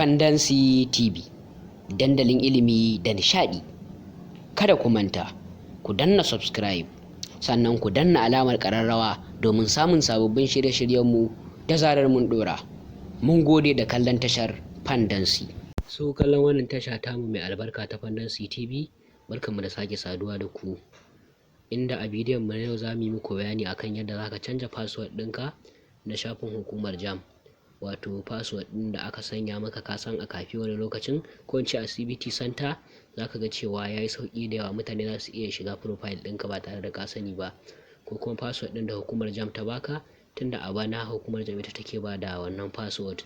Fandancy TV, dandalin ilimi da nishaɗi. Kada ku manta, ku danna subscribe, sannan ku danna alamar ƙararrawa domin samun sababbin shirye-shiryenmu da zarar mun ɗora. Mun gode da kallon tashar Fandancy. So kallon wannan tasha tamu mai albarka ta Fandancy TV, barkanmu da sake saduwa da ku. Inda a bidiyon mu na yau za mu yi muku bayani akan yadda za ka canja password ɗinka na shafin hukumar JAMB. Wato password ɗin da aka sanya maka kasan a kafi wani lokacin, ko in ce a CBT Center, za ka ga cewa ya yi sauƙi da yawa, mutane za su iya shiga profile ɗinka ba tare da ka sani ba. Ko kuma password ɗin da hukumar JAMB ta baka, tunda a bana hukumar JAMB ita take ba da wannan password.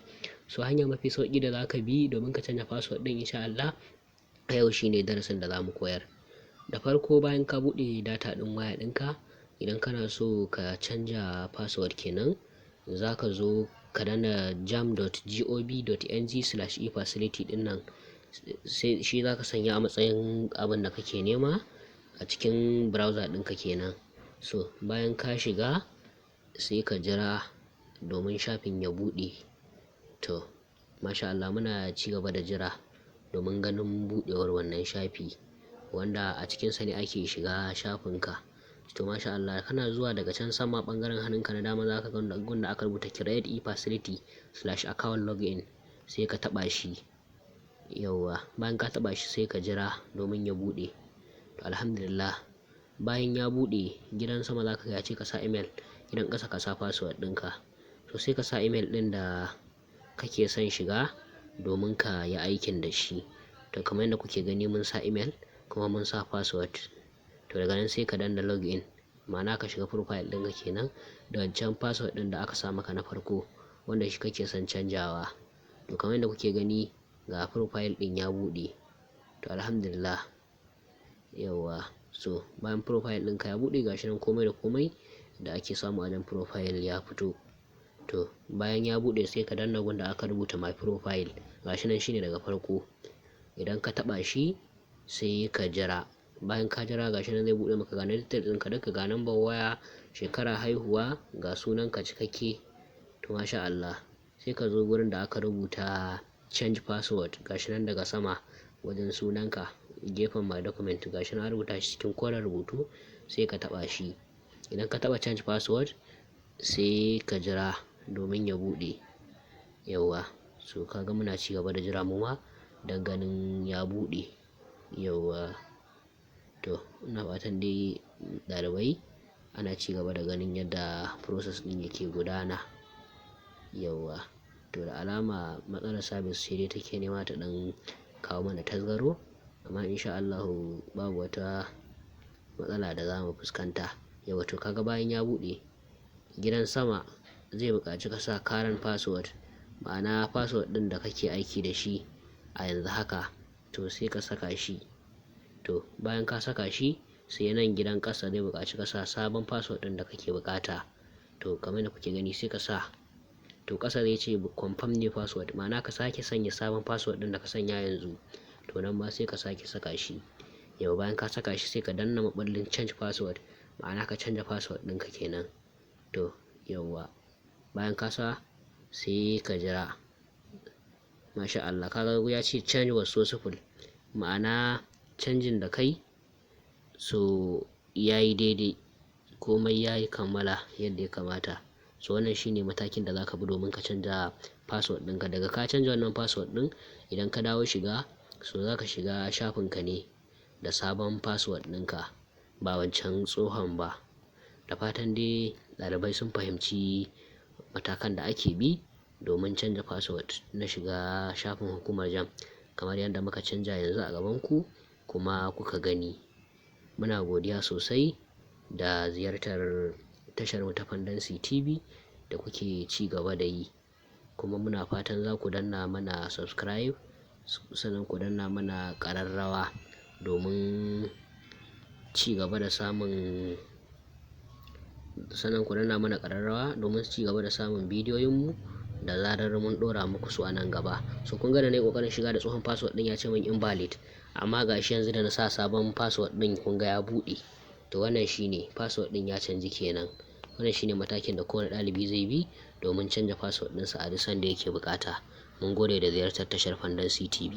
So hanya mafi sauƙi da za ka bi domin ka canja password ɗin insha Allah a yau shine darasin da za mu koyar. Da farko, bayan ka buɗe data ɗin waya ɗinka, idan kana so ka canja password kenan, za ka zo ka danna jamb.gov.ng/efacility ɗin nan, sai shi za ka sanya a matsayin abin da kake nema a cikin browser ɗinka kenan. So bayan ka shiga sai ka jira domin shafin ya buɗe. To masha Allah, muna ci gaba da jira domin ganin buɗewar wannan shafi, wanda a cikinsa ne ake shiga shafinka. To masha Allah, kana zuwa daga can sama ɓangaren hannunka na dama za ka ga gun da aka rubuta create efacility/account login, sai ka taɓa shi. Yauwa, bayan ka taɓa shi sai ka jira domin ya buɗe. To alhamdulillah, bayan ya buɗe, gidan sama za ka ga ya ce ka sa email, gidan ƙasa ka sa password ɗinka. So sai ka sa email ɗin da kake son shiga domin ka yi aikin da shi. To kamar yadda kuke gani, mun sa email kuma mun sa password. To daga nan sai ka danna login, ma'ana ka shiga profile ɗinka kenan da wancan password ɗin da aka sa maka na farko, wanda shi kake son canjawa. To kamar yadda kuke gani, ga profile ɗin ya buɗe. To alhamdulillah, yauwa. So bayan profile ɗinka ya buɗe, gashi nan komai da komai da ake samu a nan profile ya fito. To bayan ya buɗe sai ka danna gun da aka rubuta my profile, gashi nan shine daga farko. Idan ka taɓa shi sai ka jira. Bayan ka jira, gashi nan zai buɗe maka ga details ɗinka duka, ga number waya, shekara haihuwa, ga sunanka cikakke. To masha Allah, sai ka zo gurin da aka rubuta change password, gashi nan daga sama wajen sunanka, gefen my document, gashi nan an rubuta shi cikin koren rubutu, sai ka taɓa shi. Idan ka taɓa change password sai ka jira domin ya buɗe. Yauwa, so kaga muna ci gaba da jira mu ma don ganin ya buɗe. Yauwa, to ina fatan dai ɗalibai ana ci gaba da ganin yadda process ɗin yake gudana. Yauwa, to da alama matsalar service ce dai take nema ta ɗan kawo mana tasgaro, amma insha Allahu babu wata matsala da za mu fuskanta. Yauwa, to kaga bayan ya buɗe, gidan sama zai buƙaci ka sa current password, ma'ana password ɗin da kake aiki da shi a yanzu haka. To sai ka saka shi. To bayan ka saka shi, sai nan gidan ƙasa zai buƙaci ka sa sabon password ɗin da kake buƙata. To kamar yadda kuke gani sai ka sa. To ƙasa zai ce confirm new password, ma'ana ka sake sanya sabon password ɗin da ka sanya yanzu. To nan ma sai ka sake saka shi. Yau bayan ka saka shi sai ka danna maɓallin change password, ma'ana ka canja password ɗinka kenan. To yauwa, bayan ka sa sai ka jira. Masha Allah, kaga ya ce change was successful, ma'ana canjin da kai so yayi daidai, komai yayi kammala yadda ya kamata. So wannan shine matakin da zaka bi domin ka canja password ɗinka. Daga ka canja wannan password ɗin, idan ka dawo shiga, so zaka shiga shafinka ne da sabon password ɗinka, ba wancan tsohon ba. Da fatan dai ɗalibai sun fahimci matakan da ake bi domin canja password na shiga shafin hukumar JAMB, kamar yadda muka canja yanzu a gaban ku kuma kuka gani. Muna godiya sosai da ziyartar tashar mu ta Fandancy TV da kuke ci gaba da yi, kuma muna fatan za ku danna mana subscribe, sannan ku danna mana ƙararrawa domin ci gaba da samun bidiyoyinmu da zarar mun ɗora muku su a nan gaba. So kun ga da nayi ƙoƙarin shiga da tsohon password ɗin ya ce min invalid, amma gashi yanzu da na sa sabon password ɗin kun ga ya buɗe. To wannan shine password ɗin ya canji kenan. Wannan shine matakin da kowane ɗalibi zai bi domin canja password ɗinsa a duk sanda yake buƙata. Mun gode da ziyartar tashar Fandancy TV.